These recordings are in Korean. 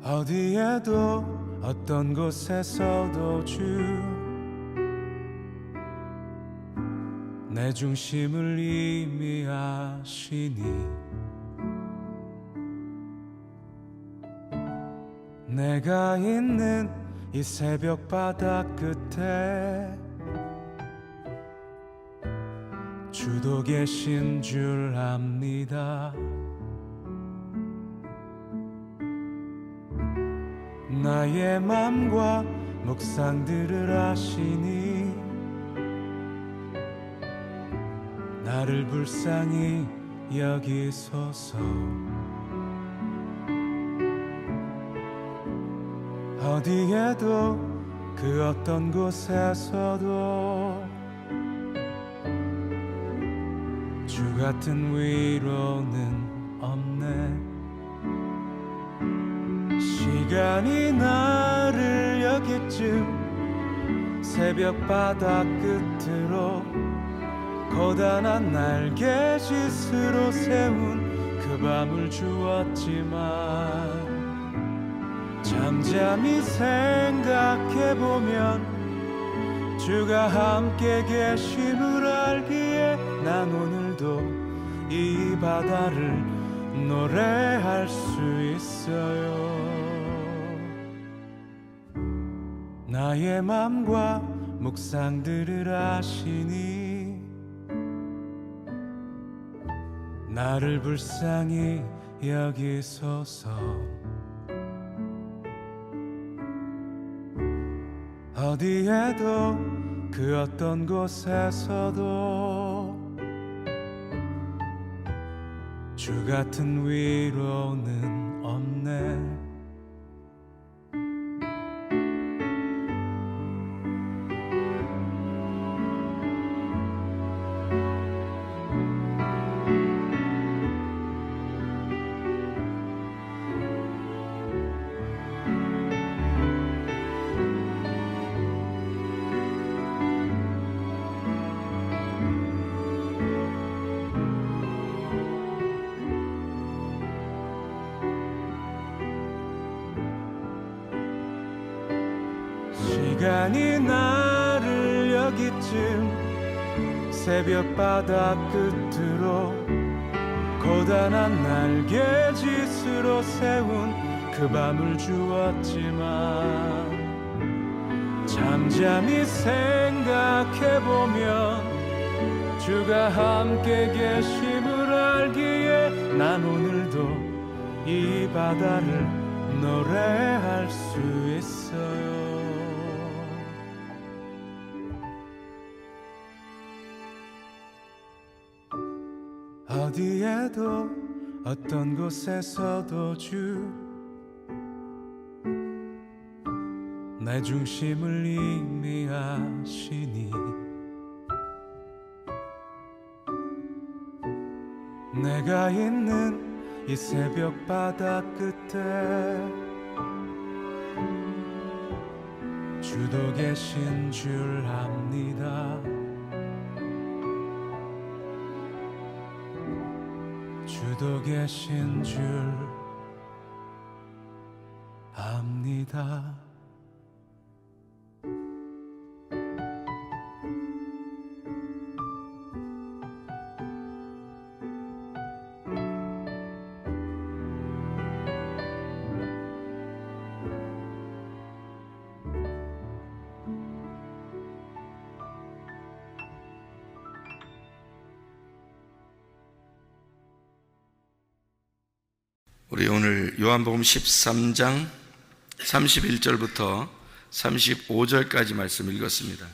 어디에도 어떤 곳에서도 주 내 중심을 이미 아시니 내가 있는 이 새벽 바다 끝에 주도 계신 줄 압니다. 나의 맘과 묵상들을 아시니 나를 불쌍히 여기소서. 어디에도 그 어떤 곳에서도 주 같은 위로는 없네. 시간이 나를 여기쯤 새벽 바다 끝으로 고단한 날개짓으로 세운 그 밤을 주었지만 잠잠히 생각해보면 주가 함께 계심을 알기에 난 오늘도 이 바다를 노래할 수 있어요. 나의 맘과 묵상들을 아시니 나를 불쌍히 여기소서. 어디에도 그 어떤 곳에서도 주 같은 위로는 없네. 시간이 나를 여기쯤 새벽 바다 끝으로 고단한 날개짓으로 세운 그 밤을 주었지만 잠잠히 생각해보면 주가 함께 계심을 알기에 난 오늘도 이 바다를 노래할 수 있어요. 어디에도 어떤 곳에서도 주 내 중심을 이미 아시니 내가 있는 이 새벽 바다 끝에 주도 계신 줄 압니다. 주도 계신 줄 압니다. 우리 오늘 요한복음 13장 31절부터 35절까지 말씀 읽었습니다.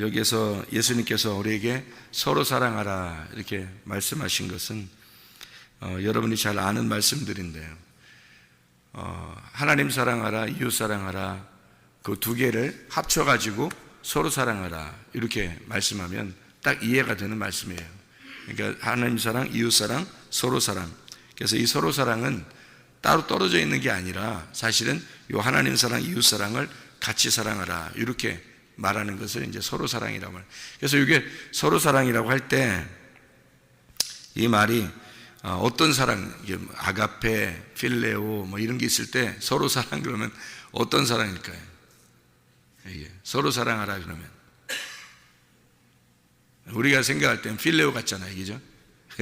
여기에서 예수님께서 우리에게 서로 사랑하라 이렇게 말씀하신 것은 여러분이 잘 아는 말씀들인데요. 하나님 사랑하라, 이웃 사랑하라, 그 두 개를 합쳐가지고 서로 사랑하라 이렇게 말씀하면 딱 이해가 되는 말씀이에요. 그러니까 하나님 사랑, 이웃 사랑, 서로 사랑. 그래서 이 서로 사랑은 따로 떨어져 있는 게 아니라 사실은 이 하나님 사랑, 이웃 사랑을 같이 사랑하라 이렇게 말하는 것을 이제 서로 사랑이라고 말해요. 그래서 이게 서로 사랑이라고 할 때 이 말이 어떤 사랑, 이게 아가페, 필레오 뭐 이런 게 있을 때 서로 사랑 그러면 어떤 사랑일까요? 이게 서로 사랑하라 그러면 우리가 생각할 땐 필레오 같잖아요, 그죠?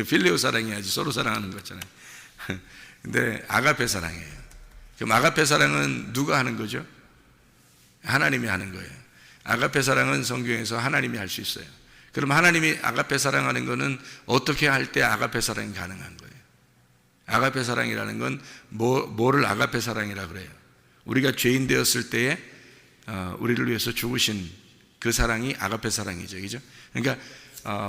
필레오 사랑해야지 서로 사랑하는 거 같잖아요. 근데 아가페 사랑이에요. 그럼 아가페 사랑은 누가 하는 거죠? 하나님이 하는 거예요. 아가페 사랑은 성경에서 하나님이 할 수 있어요. 그럼 하나님이 아가페 사랑하는 거는 어떻게 할 때 아가페 사랑이 가능한 거예요? 아가페 사랑이라는 건 뭐를 아가페 사랑이라 그래요? 우리가 죄인 되었을 때에 우리를 위해서 죽으신 그 사랑이 아가페 사랑이죠, 그죠? 그러니까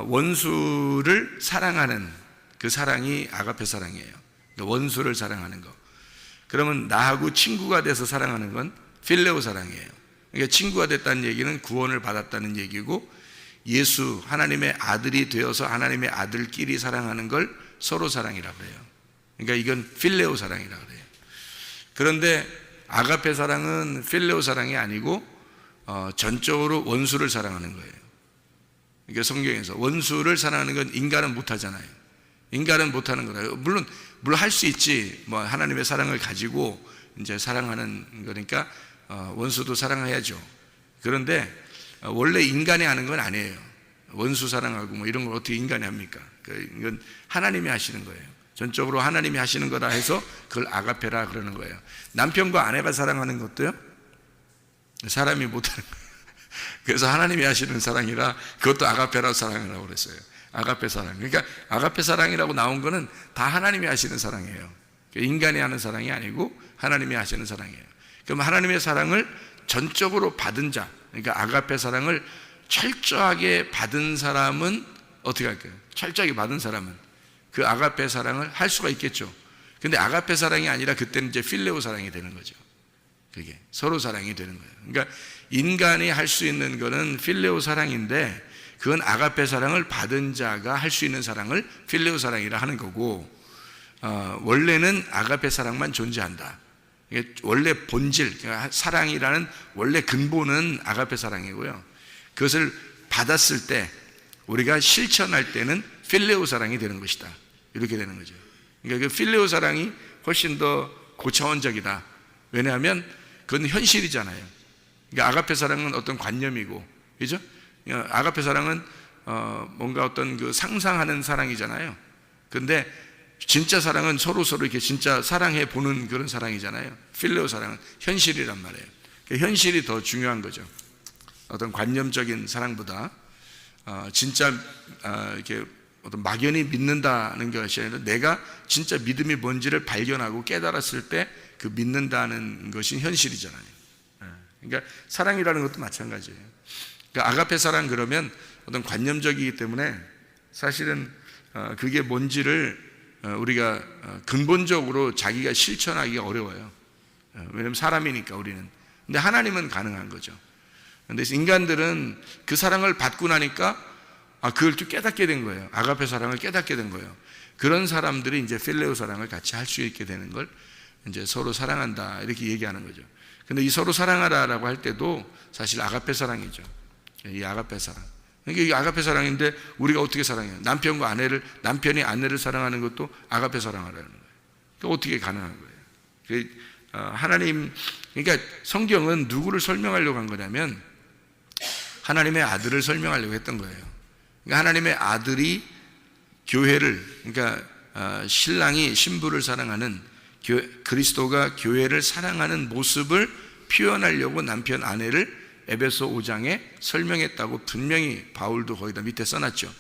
원수를 사랑하는 그 사랑이 아가페 사랑이에요. 그러니까 원수를 사랑하는 거. 그러면 나하고 친구가 돼서 사랑하는 건 필레오 사랑이에요. 그러니까 친구가 됐다는 얘기는 구원을 받았다는 얘기고, 예수 하나님의 아들이 되어서 하나님의 아들끼리 사랑하는 걸 서로 사랑이라고 해요. 그러니까 이건 필레오 사랑이라고 해요. 그런데 아가페 사랑은 필레오 사랑이 아니고 전적으로 원수를 사랑하는 거예요. 그러니까 성경에서 원수를 사랑하는 건 인간은 못하잖아요. 인간은 못하는 거다. 물론 할 수 있지. 뭐 하나님의 사랑을 가지고 이제 사랑하는 거니까 원수도 사랑해야죠. 그런데 원래 인간이 하는 건 아니에요. 원수 사랑하고 뭐 이런 걸 어떻게 인간이 합니까? 이건 하나님이 하시는 거예요. 전적으로 하나님이 하시는 거다 해서 그걸 아가페라 그러는 거예요. 남편과 아내가 사랑하는 것도요, 사람이 못하는 거예요. 그래서 하나님이 하시는 사랑이라 그것도 아가페라 사랑이라고 그랬어요. 아가페 사랑. 그러니까 아가페 사랑이라고 나온 거는 다 하나님이 하시는 사랑이에요. 인간이 하는 사랑이 아니고 하나님이 하시는 사랑이에요. 그럼 하나님의 사랑을 전적으로 받은 자, 그러니까 아가페 사랑을 철저하게 받은 사람은 어떻게 할까요? 철저하게 받은 사람은 그 아가페 사랑을 할 수가 있겠죠. 근데 아가페 사랑이 아니라 그때는 이제 필레오 사랑이 되는 거죠. 그게 서로 사랑이 되는 거예요. 그러니까 인간이 할 수 있는 거는 필레오 사랑인데, 그건 아가페 사랑을 받은 자가 할 수 있는 사랑을 필레오 사랑이라 하는 거고, 원래는 아가페 사랑만 존재한다. 원래 본질, 그러니까 사랑이라는 원래 근본은 아가페 사랑이고요. 그것을 받았을 때 우리가 실천할 때는 필레오 사랑이 되는 것이다. 이렇게 되는 거죠. 그러니까 그 필레오 사랑이 훨씬 더 고차원적이다. 왜냐하면 그건 현실이잖아요. 그러니까 아가페 사랑은 어떤 관념이고, 그죠? 아가페 사랑은 뭔가 어떤 그 상상하는 사랑이잖아요. 근데 진짜 사랑은 서로 이렇게 진짜 사랑해 보는 그런 사랑이잖아요. 필레오 사랑은 현실이란 말이에요. 그러니까 현실이 더 중요한 거죠. 어떤 관념적인 사랑보다 진짜 이렇게 어떤 막연히 믿는다는 것이 아니라 내가 진짜 믿음이 뭔지를 발견하고 깨달았을 때 그 믿는다는 것이 현실이잖아요. 그러니까 사랑이라는 것도 마찬가지예요. 그러니까 아가페 사랑 그러면 어떤 관념적이기 때문에 사실은 그게 뭔지를 우리가 근본적으로 자기가 실천하기가 어려워요. 왜냐하면 사람이니까 우리는. 근데 하나님은 가능한 거죠. 근데 인간들은 그 사랑을 받고 나니까 그걸 또 깨닫게 된 거예요. 아가페 사랑을 깨닫게 된 거예요. 그런 사람들이 이제 필레오 사랑을 같이 할 수 있게 되는 걸 이제 서로 사랑한다 이렇게 얘기하는 거죠. 근데 이 서로 사랑하라라고 할 때도 사실 아가페 사랑이죠. 이 아가페 사랑. 그러니까 이 아가페 사랑인데 우리가 어떻게 사랑해요? 남편이 아내를 사랑하는 것도 아가페 사랑하라는 거예요. 그러니까 어떻게 가능한 거예요? 하나님, 그러니까 성경은 누구를 설명하려고 한 거냐면 하나님의 아들을 설명하려고 했던 거예요. 그러니까 하나님의 아들이 교회를, 그러니까 신랑이 신부를 사랑하는, 그리스도가 교회를 사랑하는 모습을 표현하려고 남편 아내를 에베소 5장에 설명했다고 분명히 바울도 거기다 밑에 써놨죠.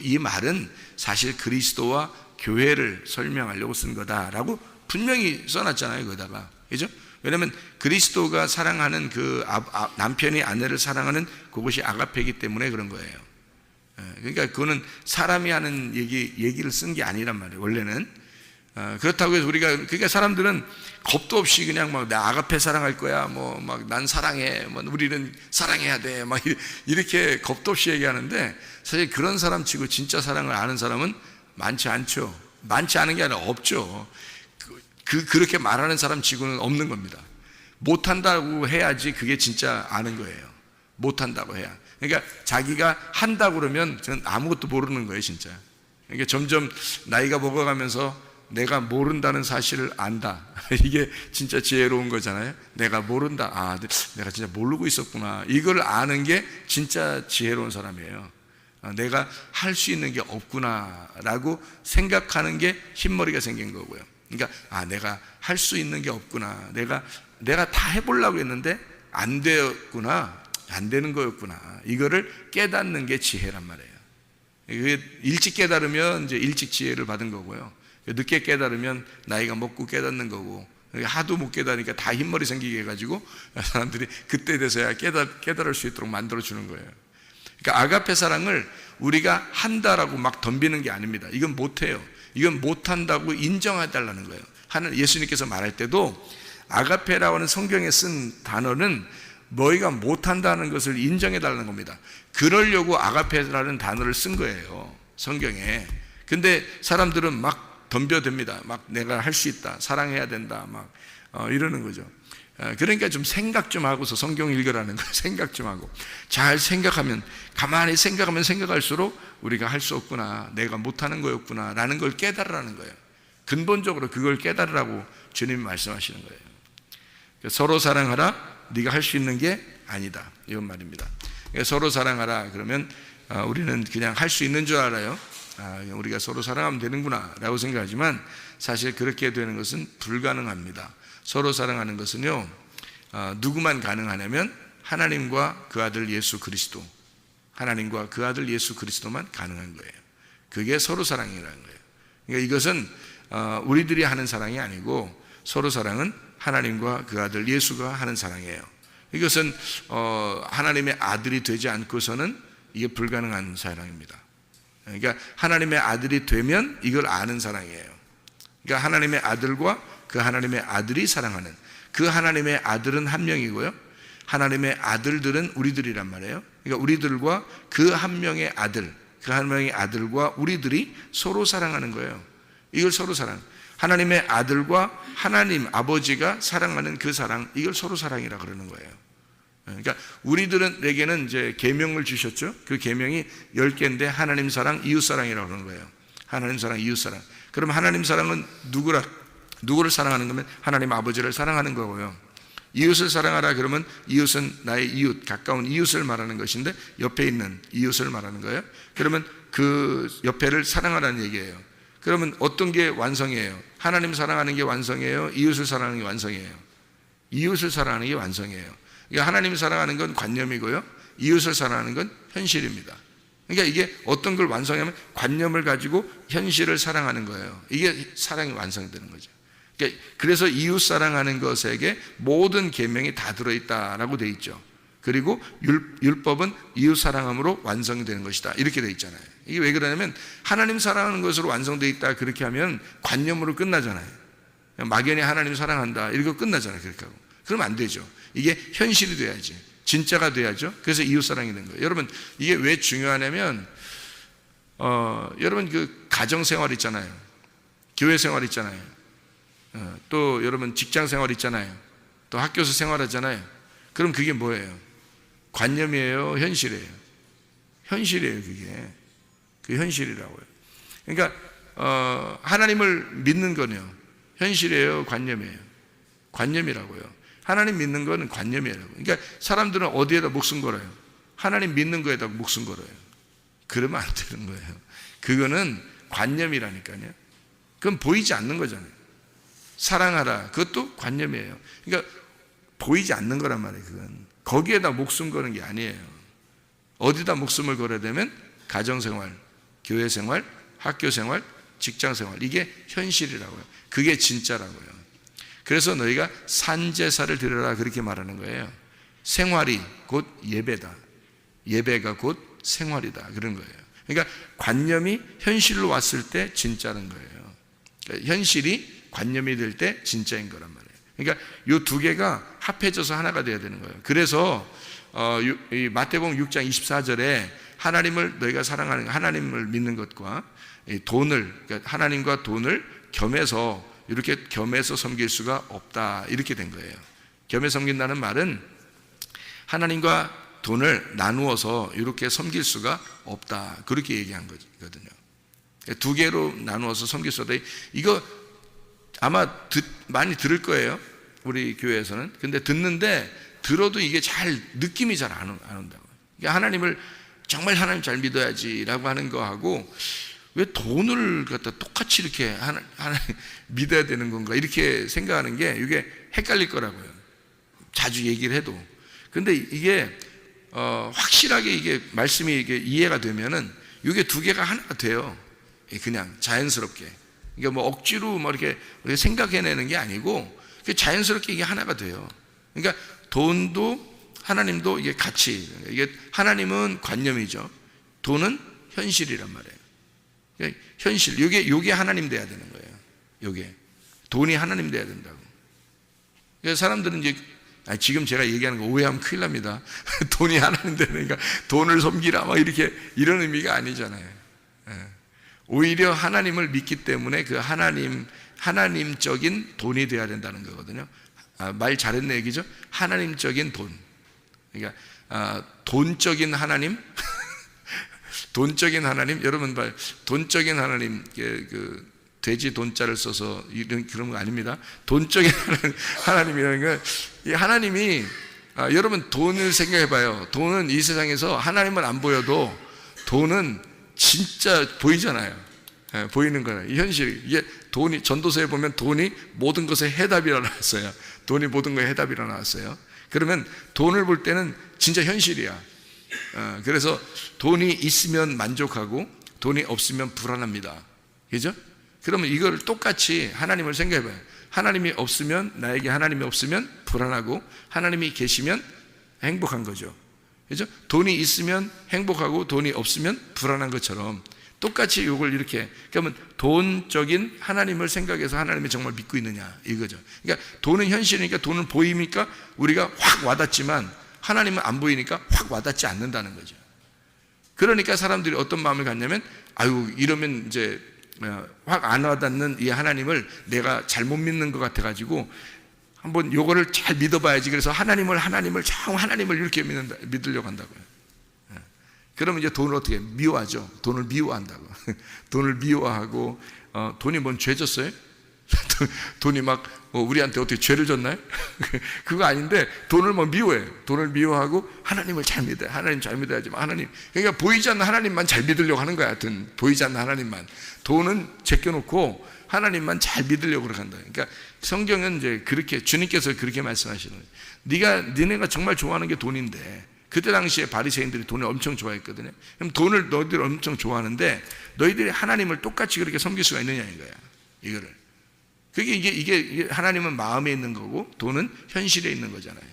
이 말은 사실 그리스도와 교회를 설명하려고 쓴 거다라고 분명히 써놨잖아요, 거기다가. 그죠? 왜냐하면 그리스도가 사랑하는 남편이 아내를 사랑하는 그것이 아가페이기 때문에 그런 거예요. 그러니까 그거는 사람이 하는 얘기를 쓴 게 아니란 말이에요, 원래는. 그렇다고 해서 그러니까 사람들은 겁도 없이 그냥 막 나 아가페 사랑할 거야, 뭐 막 난 사랑해, 뭐 우리는 사랑해야 돼, 막 이렇게 겁도 없이 얘기하는데, 사실 그런 사람 치고 진짜 사랑을 아는 사람은 많지 않죠. 많지 않은 게 아니라 없죠. 그렇게 말하는 사람 치고는 없는 겁니다. 못한다고 해야지 그게 진짜 아는 거예요. 못한다고 해야. 그러니까 자기가 한다고 그러면 저는 아무것도 모르는 거예요, 진짜. 그러니까 점점 나이가 먹어가면서 내가 모른다는 사실을 안다. 이게 진짜 지혜로운 거잖아요. 내가 모른다. 아, 내가 진짜 모르고 있었구나. 이걸 아는 게 진짜 지혜로운 사람이에요. 내가 할 수 있는 게 없구나라고 생각하는 게 흰머리가 생긴 거고요. 그러니까 내가 할 수 있는 게 없구나. 내가 다 해보려고 했는데 안 되었구나. 안 되는 거였구나. 이거를 깨닫는 게 지혜란 말이에요. 일찍 깨달으면 이제 일찍 지혜를 받은 거고요. 늦게 깨달으면 나이가 먹고 깨닫는 거고, 하도 못 깨닫으니까 다 흰머리 생기게 해가지고 사람들이 그때 돼서야 깨달을 수 있도록 만들어주는 거예요. 그러니까 아가페 사랑을 우리가 한다라고 막 덤비는 게 아닙니다. 이건 못해요. 이건 못한다고 인정해달라는 거예요. 예수님께서 말할 때도 아가페라고 하는 성경에 쓴 단어는 너희가 못한다는 것을 인정해달라는 겁니다. 그러려고 아가페라는 단어를 쓴 거예요, 성경에. 근데 사람들은 막 덤벼듭니다. 막 내가 할 수 있다, 사랑해야 된다, 막 이러는 거죠. 그러니까 좀 생각 좀 하고서 성경 읽으라는 거예요. 생각 좀 하고 잘 생각하면, 가만히 생각하면 생각할수록 우리가 할 수 없구나, 내가 못하는 거였구나 라는 걸 깨달으라는 거예요. 근본적으로 그걸 깨달으라고 주님이 말씀하시는 거예요. 서로 사랑하라, 네가 할 수 있는 게 아니다, 이런 말입니다. 서로 사랑하라 그러면 우리는 그냥 할 수 있는 줄 알아요. 우리가 서로 사랑하면 되는구나 라고 생각하지만 사실 그렇게 되는 것은 불가능합니다. 서로 사랑하는 것은요, 누구만 가능하냐면 하나님과 그 아들 예수 그리스도, 하나님과 그 아들 예수 그리스도만 가능한 거예요. 그게 서로 사랑이라는 거예요. 그러니까 이것은 우리들이 하는 사랑이 아니고 서로 사랑은 하나님과 그 아들 예수가 하는 사랑이에요. 이것은 하나님의 아들이 되지 않고서는 이게 불가능한 사랑입니다. 그러니까 하나님의 아들이 되면 이걸 아는 사랑이에요. 그러니까 하나님의 아들과 그 하나님의 아들이 사랑하는, 그 하나님의 아들은 한 명이고요, 하나님의 아들들은 우리들이란 말이에요. 그러니까 우리들과 그 한 명의 아들, 그 한 명의 아들과 우리들이 서로 사랑하는 거예요. 이걸 서로 사랑, 하나님의 아들과 하나님 아버지가 사랑하는 그 사랑, 이걸 서로 사랑이라 그러는 거예요. 그러니까 우리들에게는 이제 계명을 주셨죠. 그 계명이 10개인데 하나님 사랑, 이웃 사랑이라고 그러는 거예요. 하나님 사랑, 이웃 사랑. 그럼 하나님 사랑은 누구를 사랑하는 거면 하나님 아버지를 사랑하는 거고요. 이웃을 사랑하라 그러면 이웃은 나의 이웃, 가까운 이웃을 말하는 것인데 옆에 있는 이웃을 말하는 거예요. 그러면 그 옆에를 사랑하라는 얘기예요. 그러면 어떤 게 완성이에요? 하나님 사랑하는 게 완성이에요? 이웃을 사랑하는 게 완성이에요? 이웃을 사랑하는 게 완성이에요. 그러니까 하나님을 사랑하는 건 관념이고요, 이웃을 사랑하는 건 현실입니다. 그러니까 이게 어떤 걸 완성하면 관념을 가지고 현실을 사랑하는 거예요. 이게 사랑이 완성되는 거죠. 그러니까 그래서 이웃 사랑하는 것에게 모든 계명이 다 들어있다라고 돼 있죠. 그리고 율법은 이웃 사랑함으로 완성되는 것이다, 이렇게 돼 있잖아요. 이게 왜 그러냐면 하나님 사랑하는 것으로 완성되어 있다 그렇게 하면 관념으로 끝나잖아요. 막연히 하나님 사랑한다 이러고 끝나잖아요. 그렇게 하고 그러면 안 되죠. 이게 현실이 돼야지, 진짜가 돼야죠. 그래서 이웃 사랑이 된 거예요. 여러분, 이게 왜 중요하냐면 여러분 그 가정 생활 있잖아요, 교회 생활 있잖아요, 또 여러분 직장 생활 있잖아요, 또 학교에서 생활하잖아요. 그럼 그게 뭐예요? 관념이에요, 현실이에요? 현실이에요. 그게 현실이라고요. 그러니까 하나님을 믿는 거는요, 현실이에요, 관념이에요? 관념이라고요. 하나님 믿는 거는 관념이라고. 그러니까 사람들은 어디에다 목숨 걸어요? 하나님 믿는 거에다 목숨 걸어요. 그러면 안 되는 거예요. 그거는 관념이라니까요. 그건 보이지 않는 거잖아요. 사랑하라, 그것도 관념이에요. 그러니까 보이지 않는 거란 말이에요. 그건 거기에다 목숨 거는 게 아니에요. 어디다 목숨을 걸어야 되면 가정생활, 교회생활, 학교생활, 직장생활, 이게 현실이라고요. 그게 진짜라고요. 그래서 너희가 산제사를 드려라 그렇게 말하는 거예요. 생활이 곧 예배다, 예배가 곧 생활이다 그런 거예요. 그러니까 관념이 현실로 왔을 때 진짜는 거예요. 그러니까 현실이 관념이 될 때 진짜인 거란 말이에요. 그러니까 이 두 개가 합해져서 하나가 돼야 되는 거예요. 그래서 이 마태복음 6장 24절에 하나님을 너희가 사랑하는, 하나님을 믿는 것과 돈을, 그러니까 하나님과 돈을 겸해서, 이렇게 겸해서 섬길 수가 없다 이렇게 된 거예요. 겸해 섬긴다는 말은 하나님과 돈을 나누어서 이렇게 섬길 수가 없다 그렇게 얘기한 거거든요. 두 개로 나누어서 섬길 수 없다. 이거 아마 많이 들을 거예요, 우리 교회에서는. 근데 듣는데 들어도 이게 잘 느낌이 잘 안 온다고. 그러니까 하나님을 정말 하나님 잘 믿어야지라고 하는 거하고 왜 돈을 갖다 똑같이 이렇게 하나님 믿어야 되는 건가 이렇게 생각하는 게 이게 헷갈릴 거라고요, 자주 얘기를 해도. 근데 이게 확실하게 이게 말씀이 이게 이해가 되면은 이게 두 개가 하나가 돼요. 그냥 자연스럽게. 그러니까 뭐 억지로 뭐 이렇게 생각해내는 게 아니고 자연스럽게 이게 하나가 돼요. 그러니까 돈도 하나님도 이게 같이, 이게 하나님은 관념이죠. 돈은 현실이란 말이에요. 그러니까 현실, 요게 하나님 돼야 되는 거예요. 요게 돈이 하나님 돼야 된다고. 그래서 사람들은 이제 지금 제가 얘기하는 거 오해하면 큰일 납니다. 돈이 하나님 되니까 돈을 섬기라 막 이렇게 이런 의미가 아니잖아요. 오히려 하나님을 믿기 때문에 그 하나님적인 돈이 돼야 된다는 거거든요. 말 잘했네 얘기죠. 하나님적인 돈. 그러니까 돈적인 하나님, 돈적인 하나님. 여러분 봐요. 돈적인 하나님, 그 돼지 돈자를 써서 이런 그런 거 아닙니다. 돈적인 하나님이라는 건 이 하나님이 여러분 돈을 생각해봐요. 돈은 이 세상에서 하나님은 안 보여도 돈은 진짜 보이잖아요. 보이는 거예요. 이 현실. 이게 돈이, 전도서에 보면 돈이 모든 것의 해답이라 나왔어요. 돈이 모든 것의 해답이라 나왔어요. 그러면 돈을 볼 때는 진짜 현실이야. 그래서 돈이 있으면 만족하고 돈이 없으면 불안합니다. 그죠? 그러면 이걸 똑같이 하나님을 생각해봐요. 하나님이 없으면, 나에게 하나님이 없으면 불안하고 하나님이 계시면 행복한 거죠. 그죠? 돈이 있으면 행복하고 돈이 없으면 불안한 것처럼 똑같이 이걸 이렇게, 그러면 돈적인 하나님을 생각해서 하나님을 정말 믿고 있느냐 이거죠. 그러니까 돈은 현실이니까, 돈은 보이니까 우리가 확 와닿지만 하나님은 안 보이니까 확 와닿지 않는다는 거죠. 그러니까 사람들이 어떤 마음을 갖냐면, 아유 이러면 이제 확 안 와닿는 이 하나님을 내가 잘못 믿는 것 같아 가지고 한번 요거를 잘 믿어봐야지. 그래서 하나님을 이렇게 믿으려고 한다고요. 그러면 이제 돈을 어떻게 미워하죠? 돈을 미워한다고. 돈을 미워하고, 돈이 뭔 죄 졌어요? 돈이 막 우리한테 어떻게 죄를 졌나요? 그거 아닌데 돈을 뭐 미워해요. 돈을 미워하고 하나님을 잘 믿어요. 하나님 잘 믿어야지만 하나님. 그러니까 보이지 않는 하나님만 잘 믿으려고 하는 거야. 하여튼 보이지 않는 하나님만. 돈은 제껴놓고 하나님만 잘 믿으려고 그렇게 한다. 그러니까 성경은 이제 그렇게, 주님께서 그렇게 말씀하시는 거예요. 니네가 정말 좋아하는 게 돈인데, 그때 당시에 바리새인들이 돈을 엄청 좋아했거든요. 그럼 돈을 너희들이 엄청 좋아하는데 너희들이 하나님을 똑같이 그렇게 섬길 수가 있느냐 이거야. 이거를. 그게 이게 하나님은 마음에 있는 거고 돈은 현실에 있는 거잖아요.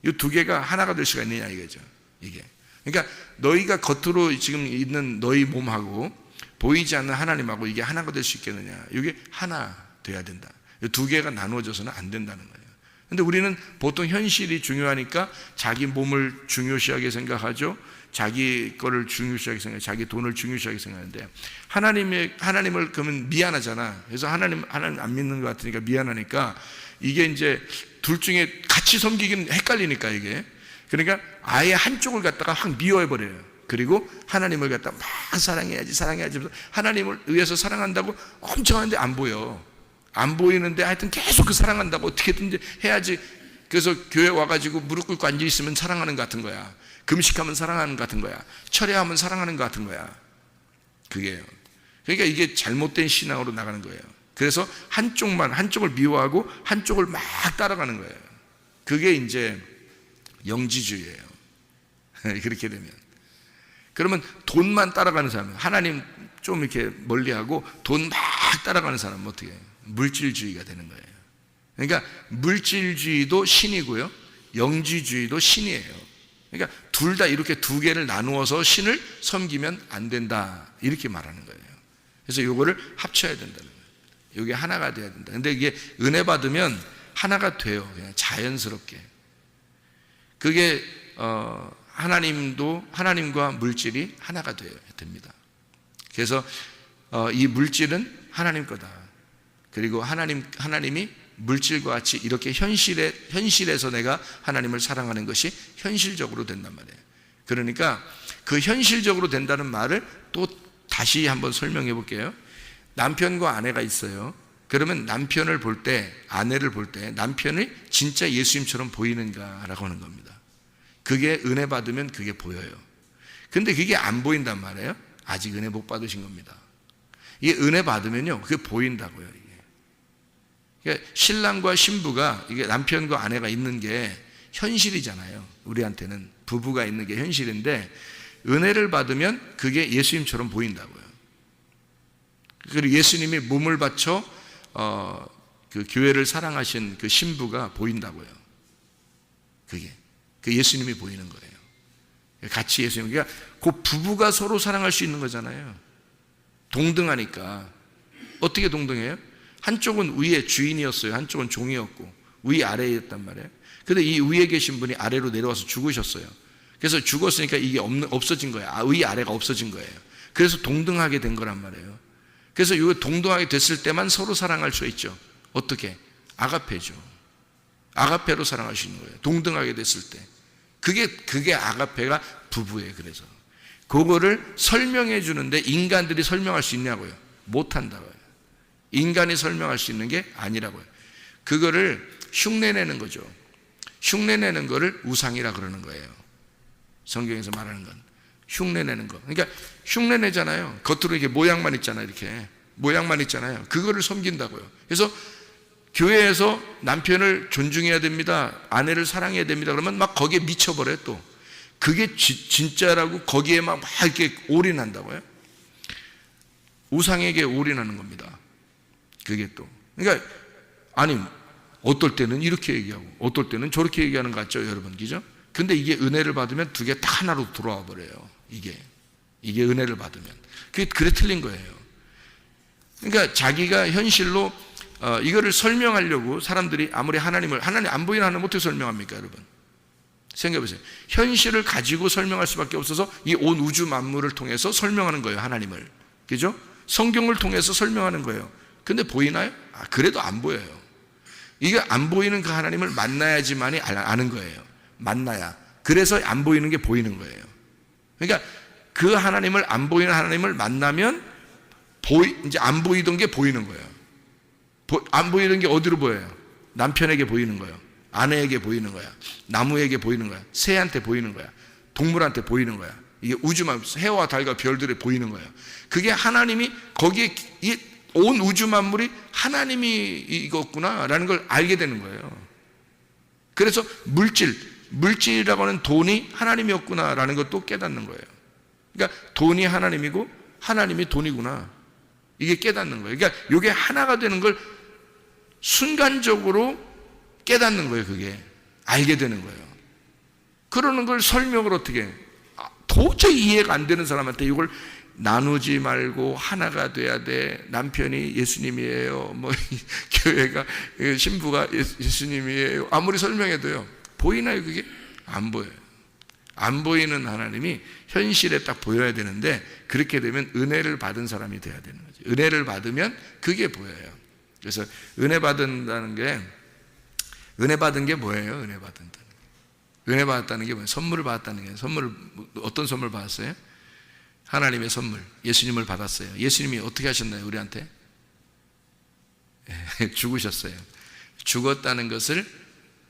이 두 개가 하나가 될 수가 있느냐 이거죠. 이게. 그러니까 너희가 겉으로 지금 있는 너희 몸하고 보이지 않는 하나님하고 이게 하나가 될 수 있겠느냐. 이게 하나 돼야 된다. 이 두 개가 나누어져서는 안 된다는 거예요. 근데 우리는 보통 현실이 중요하니까 자기 몸을 중요시하게 생각하죠. 자기 거를 중요시하게 생각해요. 자기 돈을 중요시하게 생각하는데 하나님을 그러면 미안하잖아. 그래서 하나님 안 믿는 것 같으니까 미안하니까 이게 이제 둘 중에 같이 섬기기는 헷갈리니까 이게. 그러니까 아예 한쪽을 갖다가 확 미워해버려요. 그리고 하나님을 갖다가 막 사랑해야지 하나님을 위해서 사랑한다고 엄청 하는데 안 보여. 안 보이는데 하여튼 계속 그 사랑한다고 어떻게든지 해야지. 그래서 교회 와가지고 무릎 꿇고 앉아있으면 사랑하는 것 같은 거야. 금식하면 사랑하는 것 같은 거야. 철야하면 사랑하는 것 같은 거야. 그게요. 그러니까 이게 잘못된 신앙으로 나가는 거예요. 그래서 한쪽을 미워하고 한쪽을 막 따라가는 거예요. 그게 이제 영지주의예요. 그렇게 되면. 그러면 돈만 따라가는 사람은, 하나님 좀 이렇게 멀리하고 돈 막 따라가는 사람은 어떻게 해요? 물질주의가 되는 거예요. 그러니까 물질주의도 신이고요, 영지주의도 신이에요. 그러니까 둘 다 이렇게 두 개를 나누어서 신을 섬기면 안 된다 이렇게 말하는 거예요. 그래서 요거를 합쳐야 된다는 거예요. 이게 하나가 돼야 된다. 근데 이게 은혜 받으면 하나가 돼요. 그냥 자연스럽게. 그게 하나님과 물질이 하나가 됩니다. 그래서 이 물질은 하나님 거다. 그리고 하나님이 물질과 같이 이렇게 현실에서 내가 하나님을 사랑하는 것이 현실적으로 된단 말이에요. 그러니까 그 현실적으로 된다는 말을 또 다시 한번 설명해 볼게요. 남편과 아내가 있어요. 그러면 남편을 볼 때, 아내를 볼 때 남편이 진짜 예수님처럼 보이는가라고 하는 겁니다. 그게 은혜 받으면 그게 보여요. 근데 그게 안 보인단 말이에요. 아직 은혜 못 받으신 겁니다. 이게 은혜 받으면요, 그게 보인다고요. 이게. 그러니까 신랑과 신부가, 이게 남편과 아내가 있는 게 현실이잖아요. 우리한테는 부부가 있는 게 현실인데, 은혜를 받으면 그게 예수님처럼 보인다고요. 그리고 예수님이 몸을 바쳐 그 교회를 사랑하신 그 신부가 보인다고요. 그게 그 예수님이 보이는 거예요. 같이 예수님, 그러니까 그 부부가 서로 사랑할 수 있는 거잖아요. 동등하니까. 어떻게 동등해요? 한쪽은 위에 주인이었어요. 한쪽은 종이었고 위 아래였단 말이에요. 근데 이 위에 계신 분이 아래로 내려와서 죽으셨어요. 그래서 죽었으니까 이게 없어진 거예요. 위 아래가 없어진 거예요. 그래서 동등하게 된 거란 말이에요. 그래서 이거 동등하게 됐을 때만 서로 사랑할 수 있죠. 어떻게? 아가페죠. 아가페로 사랑할 수 있는 거예요. 동등하게 됐을 때. 그게 아가페가 부부예요. 그래서 그거를 설명해 주는데 인간들이 설명할 수 있냐고요? 못한다고요. 인간이 설명할 수 있는 게 아니라고요. 그거를 흉내내는 거죠. 흉내내는 거를 우상이라 그러는 거예요. 성경에서 말하는 건 흉내내는 거. 그러니까 흉내내잖아요. 겉으로 이렇게 모양만 있잖아요. 이렇게 모양만 있잖아요. 그거를 섬긴다고요. 그래서 교회에서 남편을 존중해야 됩니다, 아내를 사랑해야 됩니다 그러면 막 거기에 미쳐버려요. 또 그게 진짜라고 거기에 막 이렇게 올인한다고요. 우상에게 올인하는 겁니다. 그게 또 그러니까 아니 어떨 때는 이렇게 얘기하고 어떨 때는 저렇게 얘기하는 것 같죠, 여러분, 그죠? 근데 이게 은혜를 받으면 두 개 다 하나로 돌아와 버려요. 이게 은혜를 받으면 그게 그래 틀린 거예요. 그러니까 자기가 현실로 이거를 설명하려고 사람들이 아무리 하나님 안 보이는 하나님 어떻게 설명합니까, 여러분? 생각해 보세요. 현실을 가지고 설명할 수밖에 없어서 이 온 우주 만물을 통해서 설명하는 거예요, 하나님을. 그죠? 성경을 통해서 설명하는 거예요. 근데 보이나요? 그래도 안 보여요. 이게 안 보이는 그 하나님을 만나야지만이 아는 거예요. 만나야. 그래서 안 보이는 게 보이는 거예요. 그러니까 그 하나님을, 안 보이는 하나님을 만나면 이제 안 보이던 게 보이는 거예요. 안 보이는 게 어디로 보여요? 남편에게 보이는 거예요. 아내에게 보이는 거야. 나무에게 보이는 거야. 새한테 보이는 거야. 동물한테 보이는 거야. 이게 우주만, 해와 달과 별들에 보이는 거예요. 그게 하나님이 거기에 온 우주 만물이 하나님이 이거구나라는 걸 알게 되는 거예요. 그래서 물질이라고 하는 돈이 하나님이었구나라는 것도 깨닫는 거예요. 그러니까 돈이 하나님이고 하나님이 돈이구나, 이게 깨닫는 거예요. 그러니까 이게 하나가 되는 걸 순간적으로 깨닫는 거예요. 그게 알게 되는 거예요. 그러는 걸 설명을 어떻게, 도저히 이해가 안 되는 사람한테 이걸 나누지 말고 하나가 돼야 돼, 남편이 예수님이에요, 뭐 교회가, 신부가 예수님이에요, 아무리 설명해도요, 보이나요? 그게 안 보여요. 안 보이는 하나님이 현실에 딱 보여야 되는데, 그렇게 되면 은혜를 받은 사람이 돼야 되는 거죠. 은혜를 받으면 그게 보여요. 그래서 은혜 받는다는 게, 은혜 받은 게 뭐예요? 은혜 받는다는 게, 은혜 받았다는 게 뭐예요? 선물을 받았다는 게, 어떤 선물 받았어요? 하나님의 선물, 예수님을 받았어요. 예수님이 어떻게 하셨나요? 우리한테 죽으셨어요. 죽었다는 것을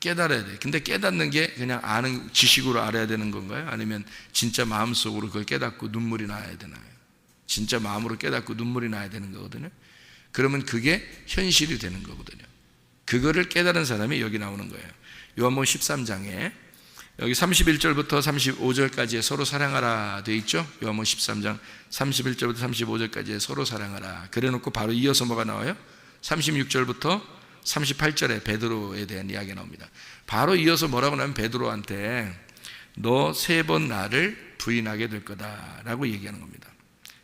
깨달아야 돼요. 근데 깨닫는 게 그냥 아는 지식으로 알아야 되는 건가요? 아니면 진짜 마음속으로 그걸 깨닫고 눈물이 나야 되나요? 진짜 마음으로 깨닫고 눈물이 나야 되는 거거든요. 그러면 그게 현실이 되는 거거든요. 그거를 깨달은 사람이 여기 나오는 거예요. 요한복음 13장에 여기 31절부터 35절까지의 서로 사랑하라 되어 있죠. 요한복음 13장 31절부터 35절까지의 서로 사랑하라. 그래놓고 바로 이어서 뭐가 나와요? 36절부터 38절에 베드로에 대한 이야기가 나옵니다. 바로 이어서 뭐라고 나오면 베드로한테 너 3번 나를 부인하게 될 거다라고 얘기하는 겁니다.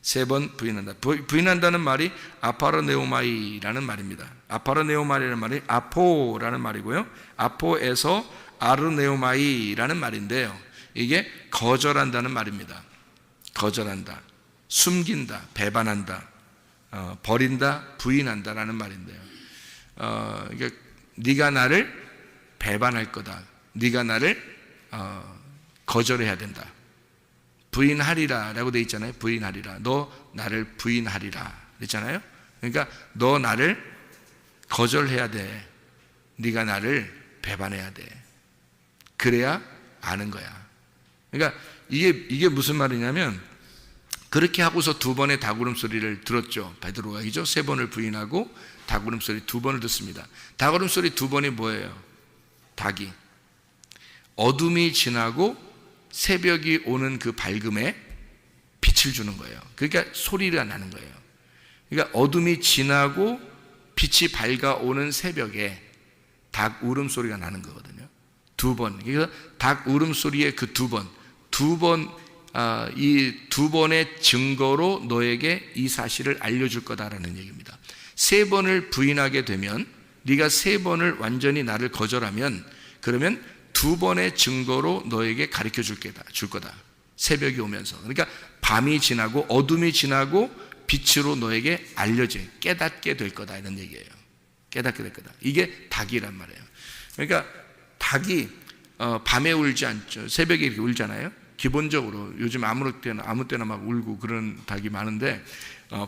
3번 부인한다. 부인한다는 말이 아파르네오마이라는 말입니다. 아파르네오마이라는 말이 아포라는 말이고요. 아포에서 아르네오마이라는 말인데요, 이게 거절한다는 말입니다. 거절한다, 숨긴다, 배반한다, 버린다, 부인한다라는 말인데요. 그러니까 네가 나를 배반할 거다, 네가 나를 거절해야 된다, 부인하리라 라고 되어 있잖아요. 부인하리라. 너 나를 부인하리라 그랬잖아요. 그러니까 너 나를 거절해야 돼. 네가 나를 배반해야 돼. 그래야 아는 거야. 그러니까 이게 무슨 말이냐면, 그렇게 하고서 두 번의 닭울음소리를 들었죠. 베드로가. 그죠? 세 번을 부인하고 닭울음소리 두 번을 듣습니다. 닭울음소리 두 번이 뭐예요? 닭이 어둠이 지나고 새벽이 오는 그 밝음에 빛을 주는 거예요. 그러니까 소리가 나는 거예요. 그러니까 어둠이 지나고 빛이 밝아오는 새벽에 닭 울음소리가 나는 거거든요. 두 번. 그래서 닭 울음소리의 그 두 번, 이 두 번의 증거로 너에게 이 사실을 알려줄 거다라는 얘기입니다. 세 번을 부인하게 되면, 네가 세 번을 완전히 나를 거절하면, 그러면 두 번의 증거로 너에게 가르쳐 줄 거다. 새벽이 오면서. 그러니까 밤이 지나고 어둠이 지나고 빛으로 너에게 깨닫게 될 거다, 이런 얘기예요. 깨닫게 될 거다. 이게 닭이란 말이에요. 그러니까 닭이 밤에 울지 않죠. 새벽에 이렇게 울잖아요. 기본적으로 요즘 아무 때나 막 울고 그런 닭이 많은데,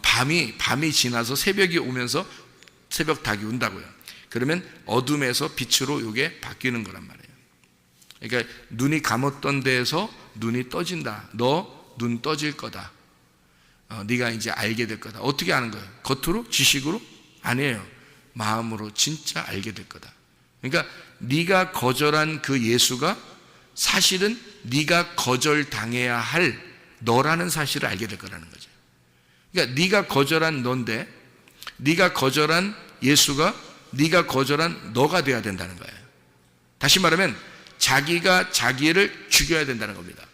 밤이 지나서 새벽이 오면서 새벽 닭이 운다고요. 그러면 어둠에서 빛으로 이게 바뀌는 거란 말이에요. 그러니까 눈이 감았던 데에서 눈이 떠진다. 너 눈 떠질 거다. 네가 이제 알게 될 거다. 어떻게 아는 거예요? 겉으로? 지식으로? 아니에요. 마음으로 진짜 알게 될 거다. 그러니까 네가 거절한 그 예수가 사실은 네가 거절당해야 할 너라는 사실을 알게 될 거라는 거죠. 그러니까 네가 거절한 너인데, 네가 거절한 예수가 네가 거절한 너가 돼야 된다는 거예요. 다시 말하면 자기가 자기를 죽여야 된다는 겁니다.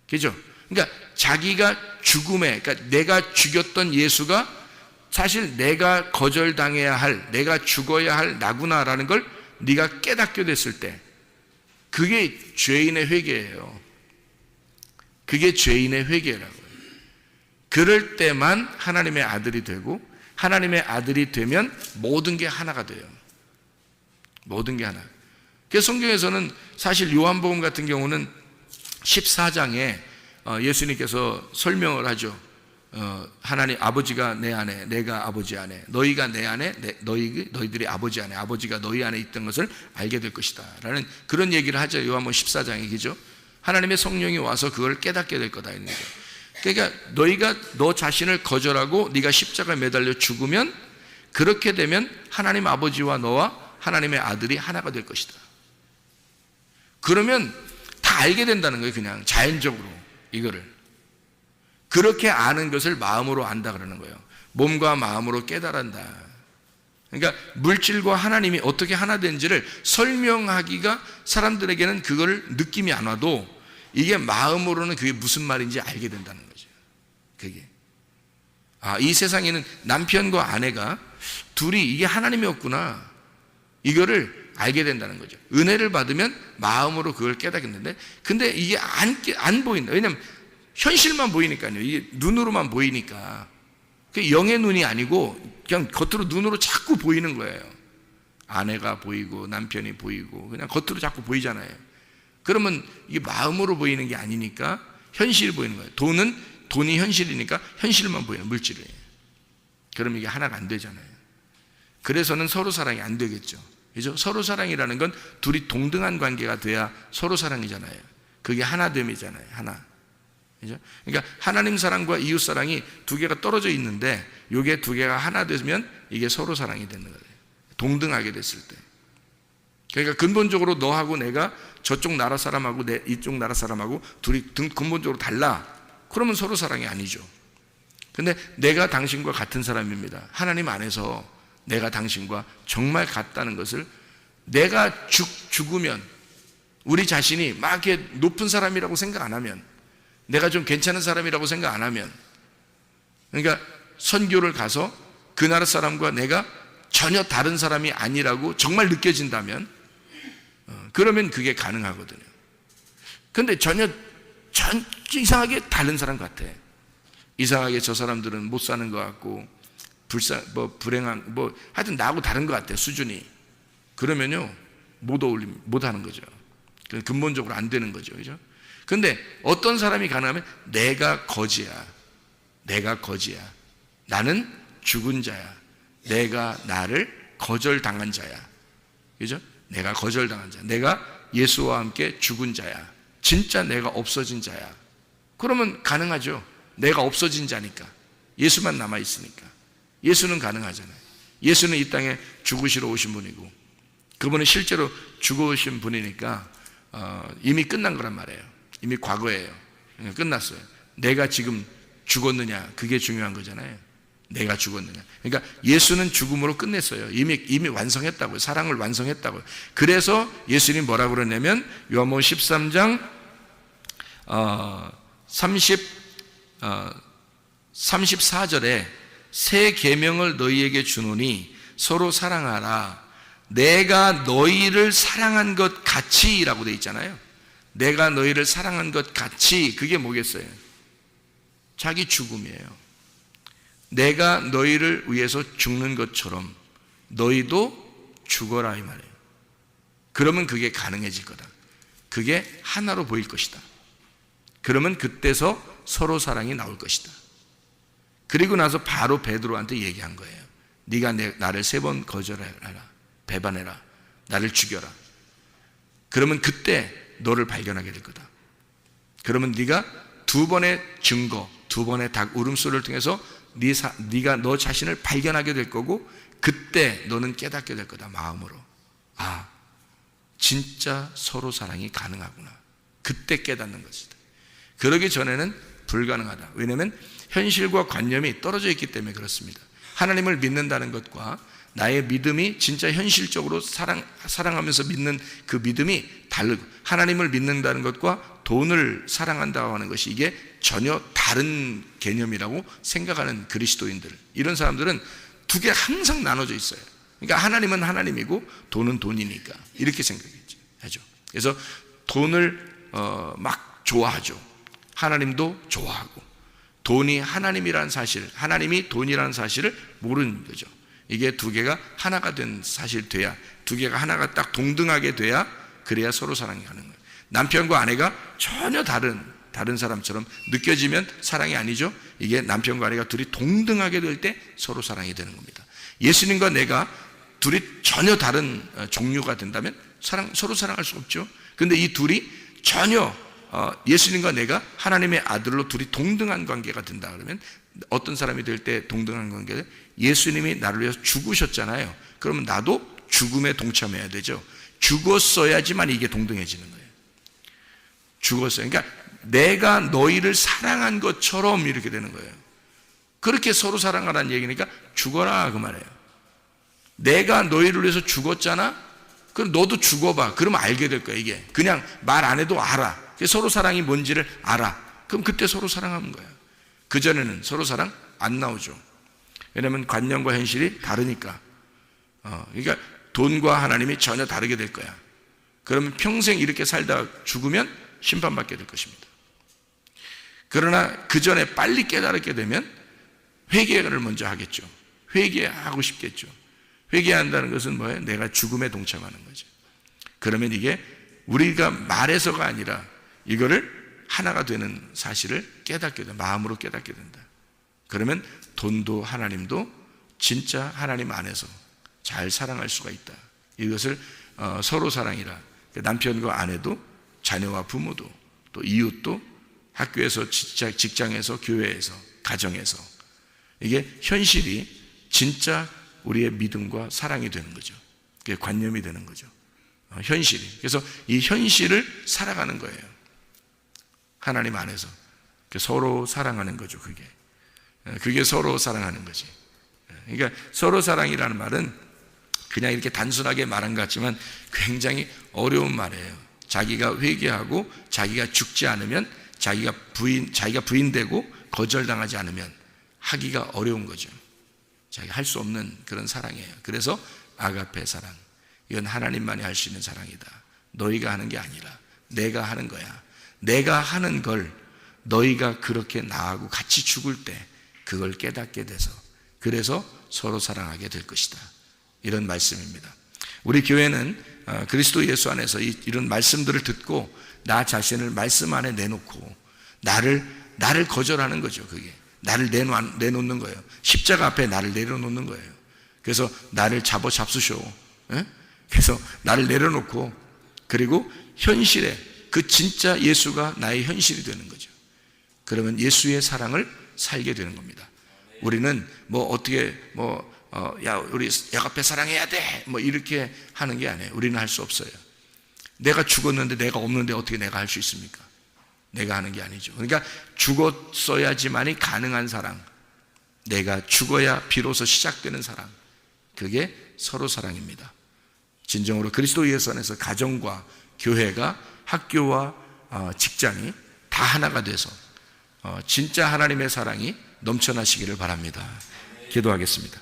그죠? 그러니까 자기가 죽음에, 그러니까 내가 죽였던 예수가 사실 내가 거절당해야 할, 내가 죽어야 할 나구나라는 걸 네가 깨닫게 됐을 때, 그게 죄인의 회개예요. 그게 죄인의 회개라고요. 그럴 때만 하나님의 아들이 되고, 하나님의 아들이 되면 모든 게 하나가 돼요. 모든 게 하나. 그래서 성경에서는 사실 요한복음 같은 경우는 14장에 예수님께서 설명을 하죠. 하나님 아버지가 내 안에, 내가 아버지 안에, 너희가 내 안에, 너희들이 아버지 안에, 아버지가 너희 안에 있던 것을 알게 될 것이다 라는 그런 얘기를 하죠. 요한복음 14장에. 그죠? 하나님의 성령이 와서 그걸 깨닫게 될 거다. 그러니까 너희가 너 자신을 거절하고 네가 십자가에 매달려 죽으면, 그렇게 되면 하나님 아버지와 너와 하나님의 아들이 하나가 될 것이다. 그러면 다 알게 된다는 거예요. 그냥 자연적으로 이거를. 그렇게 아는 것을 마음으로 안다 그러는 거예요. 몸과 마음으로 깨달은다. 그러니까 물질과 하나님이 어떻게 하나 된지를 설명하기가 사람들에게는 그걸 느낌이 안 와도, 이게 마음으로는 그게 무슨 말인지 알게 된다는 거죠. 그게. 이 세상에는 남편과 아내가 둘이 이게 하나님이었구나, 이거를 알게 된다는 거죠. 은혜를 받으면 마음으로 그걸 깨닫겠는데, 근데 이게 안 보인다. 왜냐면 현실만 보이니까요. 이게 눈으로만 보이니까. 영의 눈이 아니고 그냥 겉으로 눈으로 자꾸 보이는 거예요. 아내가 보이고 남편이 보이고 그냥 겉으로 자꾸 보이잖아요. 그러면 이게 마음으로 보이는 게 아니니까 현실이 보이는 거예요. 돈이 현실이니까 현실만 보이는, 물질이에요. 그럼 이게 하나가 안 되잖아요. 그래서는 서로 사랑이 안 되겠죠. 그죠? 서로 사랑이라는 건 둘이 동등한 관계가 돼야 서로 사랑이잖아요. 그게 하나됨이잖아요. 하나. 그죠? 그러니까 하나님 사랑과 이웃 사랑이 두 개가 떨어져 있는데, 이게 두 개가 하나 되면 이게 서로 사랑이 되는 거예요. 동등하게 됐을 때. 그러니까 근본적으로 너하고 내가 저쪽 나라 사람하고 이쪽 나라 사람하고 둘이 근본적으로 달라. 그러면 서로 사랑이 아니죠. 근데 내가 당신과 같은 사람입니다. 하나님 안에서 내가 당신과 정말 같다는 것을, 내가 죽으면 우리 자신이 막 이렇게 높은 사람이라고 생각 안 하면, 내가 좀 괜찮은 사람이라고 생각 안 하면, 그러니까 선교를 가서 그 나라 사람과 내가 전혀 다른 사람이 아니라고 정말 느껴진다면, 그러면 그게 가능하거든요. 근데 전혀 이상하게 다른 사람 같아. 이상하게 저 사람들은 못 사는 것 같고, 불행한, 하여튼 나하고 다른 것 같아, 수준이. 그러면요, 못 하는 거죠. 근본적으로 안 되는 거죠. 그죠? 근데 어떤 사람이 가능하면 내가 거지야. 내가 거지야. 나는 죽은 자야. 내가 나를 거절당한 자야. 그죠? 내가 거절당한 자. 내가 예수와 함께 죽은 자야. 진짜 내가 없어진 자야. 그러면 가능하죠. 내가 없어진 자니까. 예수만 남아있으니까. 예수는 가능하잖아요. 예수는 이 땅에 죽으시러 오신 분이고 그분은 실제로 죽어오신 분이니까 이미 끝난 거란 말이에요. 이미 과거예요. 끝났어요. 내가 지금 죽었느냐 그게 중요한 거잖아요. 내가 죽었느냐. 그러니까 예수는 죽음으로 끝냈어요. 이미 완성했다고요. 사랑을 완성했다고요. 그래서 예수님이 뭐라고 그러냐면 요한복음 13장 34절에 새 계명을 너희에게 주노니 서로 사랑하라. 내가 너희를 사랑한 것 같이라고 되어 있잖아요. 내가 너희를 사랑한 것 같이. 그게 뭐겠어요? 자기 죽음이에요. 내가 너희를 위해서 죽는 것처럼 너희도 죽어라 이 말이에요. 그러면 그게 가능해질 거다. 그게 하나로 보일 것이다. 그러면 그때서 서로 사랑이 나올 것이다. 그리고 나서 바로 베드로한테 얘기한 거예요. 네가 나를 3번 거절해라. 배반해라. 나를 죽여라. 그러면 그때 너를 발견하게 될 거다. 그러면 네가 2번의 증거, 2번의 닭 울음소리를 통해서 네가 너 자신을 발견하게 될 거고 그때 너는 깨닫게 될 거다. 마음으로. 아, 진짜 서로 사랑이 가능하구나. 그때 깨닫는 것이다. 그러기 전에는 불가능하다. 왜냐하면 현실과 관념이 떨어져 있기 때문에 그렇습니다. 하나님을 믿는다는 것과 나의 믿음이 진짜 현실적으로 사랑하면서 믿는 그 믿음이 다르고 하나님을 믿는다는 것과 돈을 사랑한다고 하는 것이 이게 전혀 다른 개념이라고 생각하는 그리스도인들, 이런 사람들은 두 개 항상 나눠져 있어요. 그러니까 하나님은 하나님이고 돈은 돈이니까 이렇게 생각하죠. 그래서 돈을 막 좋아하죠. 하나님도 좋아하고 돈이 하나님이라는 사실, 하나님이 돈이라는 사실을 모르는 거죠. 이게 두 개가 하나가 된 사실 돼야, 두 개가 하나가 딱 동등하게 돼야 그래야 서로 사랑이 가는 거예요. 남편과 아내가 전혀 다른 사람처럼 느껴지면 사랑이 아니죠. 이게 남편과 아내가 둘이 동등하게 될 때 서로 사랑이 되는 겁니다. 예수님과 내가 둘이 전혀 다른 종류가 된다면 서로 사랑할 수 없죠. 근데 이 둘이 전혀 예수님과 내가 하나님의 아들로 둘이 동등한 관계가 된다 그러면 어떤 사람이 될 때 동등한 관계는 예수님이 나를 위해서 죽으셨잖아요. 그러면 나도 죽음에 동참해야 되죠. 죽었어야지만 이게 동등해지는 거예요. 죽었어요. 그러니까 내가 너희를 사랑한 것처럼 이렇게 되는 거예요. 그렇게 서로 사랑하라는 얘기니까 죽어라 그 말이에요. 내가 너희를 위해서 죽었잖아. 그럼 너도 죽어봐. 그러면 알게 될 거야. 이게 그냥 말 안 해도 알아. 서로 사랑이 뭔지를 알아. 그럼 그때 서로 사랑하는 거야. 그전에는 서로 사랑 안 나오죠. 왜냐하면 관념과 현실이 다르니까. 그러니까 돈과 하나님이 전혀 다르게 될 거야. 그러면 평생 이렇게 살다 죽으면 심판받게 될 것입니다. 그러나 그 전에 빨리 깨달게 되면 회개를 먼저 하겠죠. 회개하고 싶겠죠. 회개한다는 것은 뭐예요? 내가 죽음에 동참하는 거죠. 그러면 이게 우리가 말해서가 아니라 이거를 하나가 되는 사실을 깨닫게 된다. 마음으로 깨닫게 된다. 그러면 돈도 하나님도 진짜 하나님 안에서 잘 사랑할 수가 있다. 이것을 서로 사랑이라. 남편과 아내도 자녀와 부모도 또 이웃도 학교에서 직장에서 교회에서 가정에서 이게 현실이 진짜 우리의 믿음과 사랑이 되는 거죠. 그게 관념이 되는 거죠. 현실이. 그래서 이 현실을 살아가는 거예요. 하나님 안에서 서로 사랑하는 거죠. 그게 서로 사랑하는 거지. 그러니까 서로 사랑이라는 말은 그냥 이렇게 단순하게 말한 것 같지만 굉장히 어려운 말이에요. 자기가 회개하고 자기가 죽지 않으면 자기가 부인되고 거절당하지 않으면 하기가 어려운 거죠. 자기가 할 수 없는 그런 사랑이에요. 그래서 아가페 사랑. 이건 하나님만이 할 수 있는 사랑이다. 너희가 하는 게 아니라 내가 하는 거야. 내가 하는 걸 너희가 그렇게 나하고 같이 죽을 때 그걸 깨닫게 돼서 그래서 서로 사랑하게 될 것이다. 이런 말씀입니다. 우리 교회는 그리스도 예수 안에서 이런 말씀들을 듣고 나 자신을 말씀 안에 내놓고 나를 거절하는 거죠. 그게 나를 내놓는 거예요. 십자가 앞에 나를 내려놓는 거예요. 그래서 나를 잡수쇼. 그래서 나를 내려놓고 그리고 현실에 그 진짜 예수가 나의 현실이 되는 거죠. 그러면 예수의 사랑을 살게 되는 겁니다. 우리는 뭐 어떻게 야 우리 야곱배 사랑해야 돼 뭐 이렇게 하는 게 아니에요. 우리는 할 수 없어요. 내가 죽었는데 내가 없는데 어떻게 내가 할 수 있습니까? 내가 하는 게 아니죠. 그러니까 죽었어야지만이 가능한 사랑, 내가 죽어야 비로소 시작되는 사랑, 그게 서로 사랑입니다. 진정으로 그리스도 예수 안에서 가정과 교회가 학교와 직장이 다 하나가 돼서 진짜 하나님의 사랑이 넘쳐나시기를 바랍니다. 기도하겠습니다.